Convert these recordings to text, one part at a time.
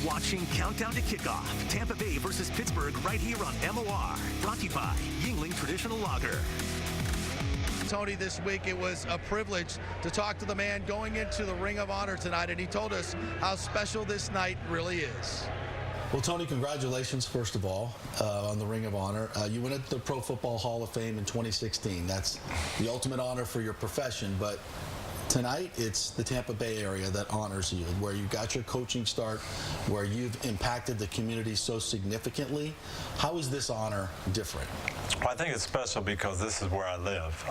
watching Countdown to Kickoff, Tampa Bay versus Pittsburgh, right here on MOR. Brought to you by Yingling Traditional Lager. Tony, this week it was a privilege to talk to the man going into the Ring of Honor tonight, and he told us how special this night really is. Well, Tony, congratulations, first of all, on the Ring of Honor. You went into the Pro Football Hall of Fame in 2016. That's the ultimate honor for your profession, but tonight, it's the Tampa Bay area that honors you, where you got your coaching start, where you've impacted the community so significantly. How is this honor different? Well, I think it's special because this is where I live.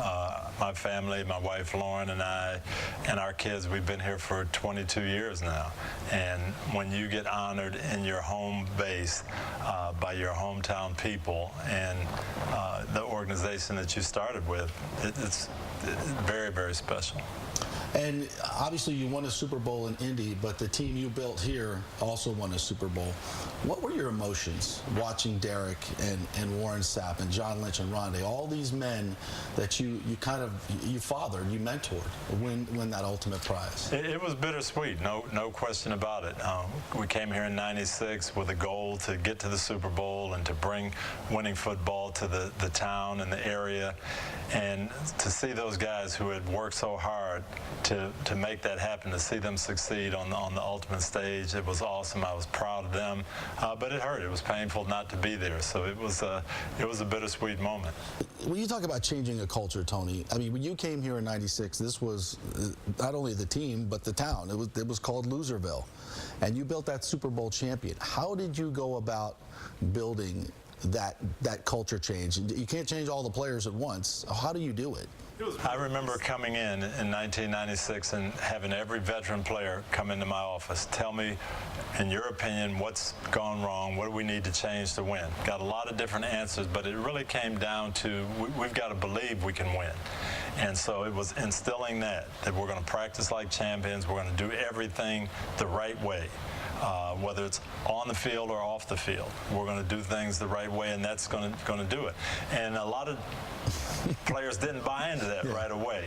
My family, my wife Lauren and I, and our kids, we've been here for 22 years now. And when you get honored in your home base by your hometown people and the organization that you started with, it's very, very special. And obviously you won a Super Bowl in Indy, but the team you built here also won a Super Bowl. What were your emotions watching Derek and Warren Sapp and John Lynch and Rondé, all these men that you fathered, you mentored, win that ultimate prize? It was bittersweet, no question about it. We came here in '96 with a goal to get to the Super Bowl and to bring winning football to the town and the area. And to see those guys who had worked so hard to make that happen, to see them succeed on the ultimate stage, it was awesome. I was proud of them, but it hurt. It was painful not to be there. So it was a bittersweet moment. When you talk about changing a culture, Tony, I mean, when you came here in '96, this was not only the team but the town. It was called Loserville, and you built that Super Bowl champion. How did you go about building that culture change? You can't change all the players at once. How do you do it? I remember coming in 1996 and having every veteran player come into my office, tell me, in your opinion, what's gone wrong, what do we need to change to win? Got a lot of different answers, but it really came down to we've got to believe we can win. And so it was instilling that we're going to practice like champions, we're going to do everything the right way. Whether it's on the field or off the field, we're going to do things the right way, and that's going to do it. And a lot of players didn't buy into that right away.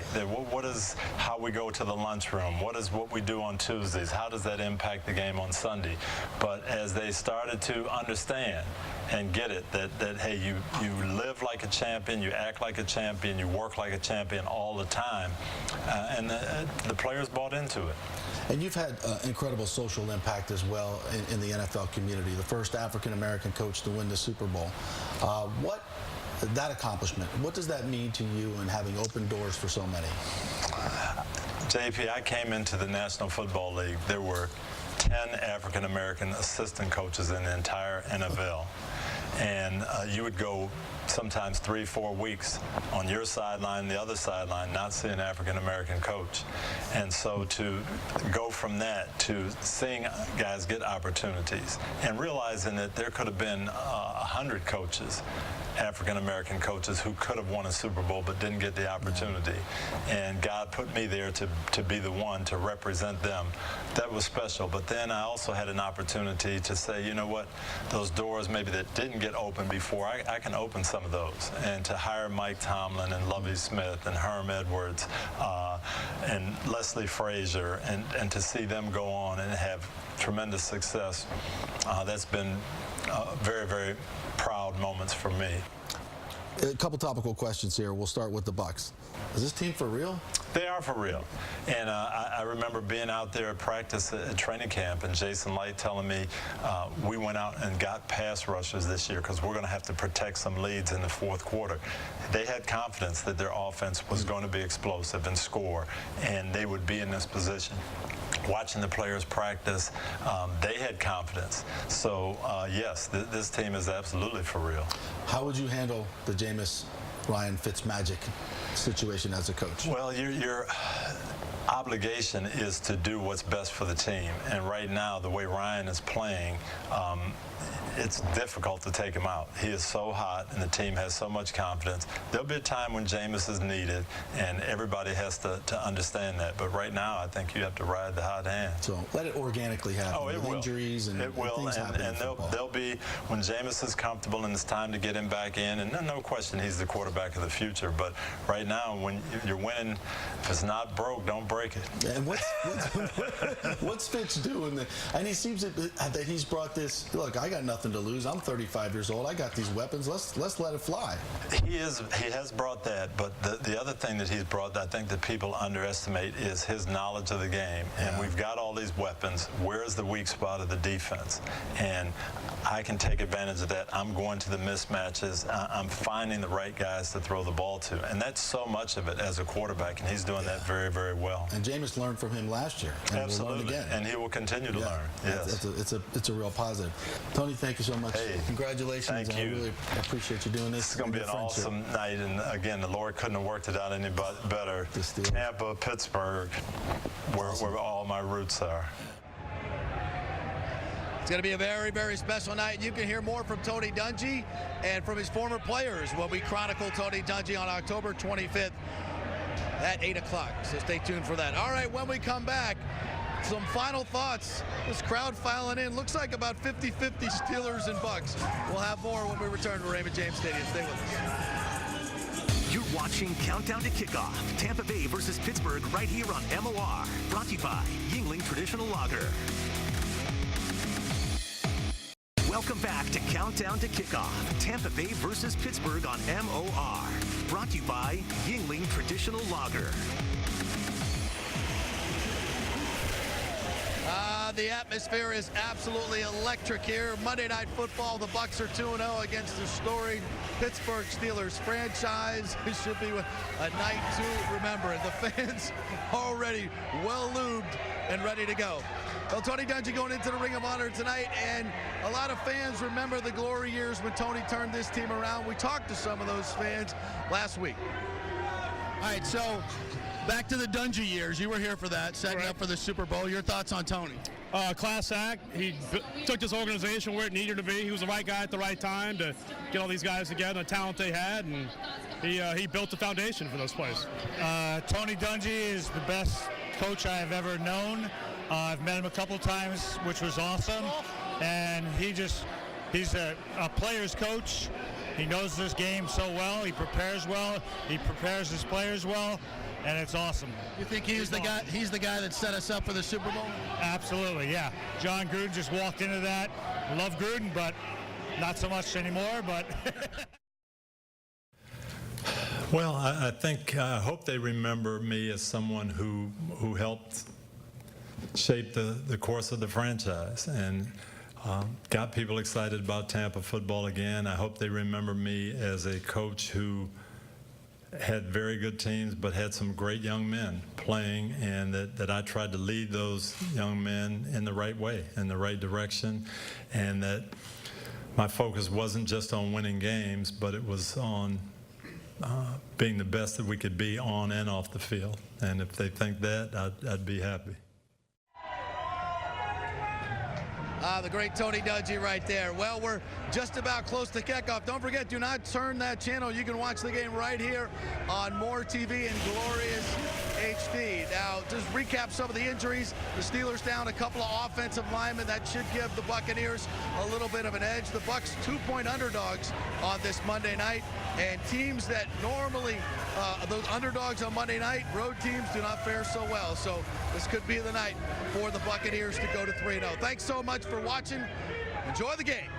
What is how we go to the lunchroom? What is what we do on Tuesdays? How does that impact the game on Sunday? But as they started to understand and get it, that hey, you live like a champion, you act like a champion, you work like a champion all the time, and the players bought into it. And you've had incredible social impact as well in the NFL community. The first African-American coach to win the Super Bowl. That accomplishment, what does that mean to you in having opened doors for so many? JP, I came into the National Football League. There were 10 African-American assistant coaches in the entire NFL. And you would go sometimes 3-4 weeks on your sideline, the other sideline, not see an African-American coach. And so to go from that to seeing guys get opportunities and realizing that there could have been 100 coaches, African-American coaches, who could have won a Super Bowl but didn't get the opportunity. And God put me there to be the one to represent them. That was special. But then I also had an opportunity to say, you know what, those doors maybe that didn't get open before, I can open some of those. And to hire Mike Tomlin and Lovie Smith and Herm Edwards and Leslie Frazier and to see them go on and have tremendous success, that's been very, very proud moments for me. A couple topical questions here. We'll start with the Bucs. Is this team for real? They are for real. And I remember being out there at practice at training camp and Jason Light telling me we went out and got pass rushers this year because we're going to have to protect some leads in the fourth quarter. They had confidence that their offense was going to be explosive and score, and they would be in this position. Watching the players practice, they had confidence. So, yes, this team is absolutely for real. How would you handle the Jameis Ryan Fitzmagic situation as a coach? Well, your obligation is to do what's best for the team. And right now, the way Ryan is playing, it's difficult to take him out. He is so hot, and the team has so much confidence. There'll be a time when Jameis is needed, and everybody has to understand that. But right now, I think you have to ride the hot hand. So let it organically happen. Oh, it will. Injuries and it will. Things happen in football. There'll be, when Jameis is comfortable and it's time to get him back in, and no question he's the quarterback of the future. But right now, when you're winning, if it's not broke, don't break. break it. And what's Fitz doing? And he seems that he's brought this. Look, I got nothing to lose. I'm 35 years old. I got these weapons. Let's let it fly. He has brought that, but the other thing that he's brought that I think that people underestimate is his knowledge of the game. And we've got all these weapons. Where's the weak spot of the defense? And I can take advantage of that. I'm going to the mismatches. I'm finding the right guys to throw the ball to. And that's so much of it as a quarterback, and he's doing that very, very well. And Jameis learned from him last year. And absolutely. Will learn again. And he will continue to learn. Yes. It's a real positive. Tony, thank you so much. Hey, congratulations. Thank you. I really appreciate you doing this. It's going to be an awesome night. And again, the Lord couldn't have worked it out any better. Tampa, Pittsburgh, where all my roots are. It's going to be a very, very special night. You can hear more from Tony Dungy and from his former players when we chronicle Tony Dungy on October 25th at 8 o'clock. So stay tuned for that. All right, when we come back, some final thoughts. This crowd filing in. Looks like about 50-50 Steelers and Bucs. We'll have more when we return to Raymond James Stadium. Stay with us. You're watching Countdown to Kickoff, Tampa Bay versus Pittsburgh, right here on MOR. Brought to you by Yingling Traditional Lager. Welcome back to Countdown to Kickoff, Tampa Bay versus Pittsburgh on MOR. Brought to you by Yingling Traditional Lager. The atmosphere is absolutely electric here. Monday Night Football, the Bucs are 2-0 against the storied Pittsburgh Steelers franchise. It should be a night to remember. And the fans already well lubed and ready to go. Well, Tony Dungy going into the Ring of Honor tonight, and a lot of fans remember the glory years when Tony turned this team around. We talked to some of those fans last week. All right, so back to the Dungy years. You were here for that, setting up for the Super Bowl. Your thoughts on Tony? Class act. He took this organization where it needed to be. He was the right guy at the right time to get all these guys together, the talent they had, and he built the foundation for those players. Tony Dungy is the best coach I have ever known. I've met him a couple times, which was awesome, and he's a player's coach. He knows this game so well. He prepares well. He prepares his players well, and it's awesome. You think he's the guy? He's the guy that set us up for the Super Bowl? Absolutely, yeah. John Gruden just walked into that. Love Gruden, but not so much anymore. But well, I hope they remember me as someone who helped shape the course of the franchise and got people excited about Tampa football again. I hope they remember me as a coach who had very good teams but had some great young men playing, and that I tried to lead those young men in the right way, in the right direction, and that my focus wasn't just on winning games, but it was on being the best that we could be on and off the field. And if they think that, I'd be happy. The great Tony Dungy right there. Well, we're just about close to kickoff. Don't forget, do not turn that channel. You can watch the game right here on MOR-TV and Glorious HD. Now, just recap some of the injuries. The Steelers down a couple of offensive linemen. That should give the Buccaneers a little bit of an edge. The Bucs 2-point underdogs on this Monday night. And teams that normally, those underdogs on Monday night, road teams do not fare so well. So this could be the night for the Buccaneers to go to 3-0. Thanks so much for watching. Enjoy the game.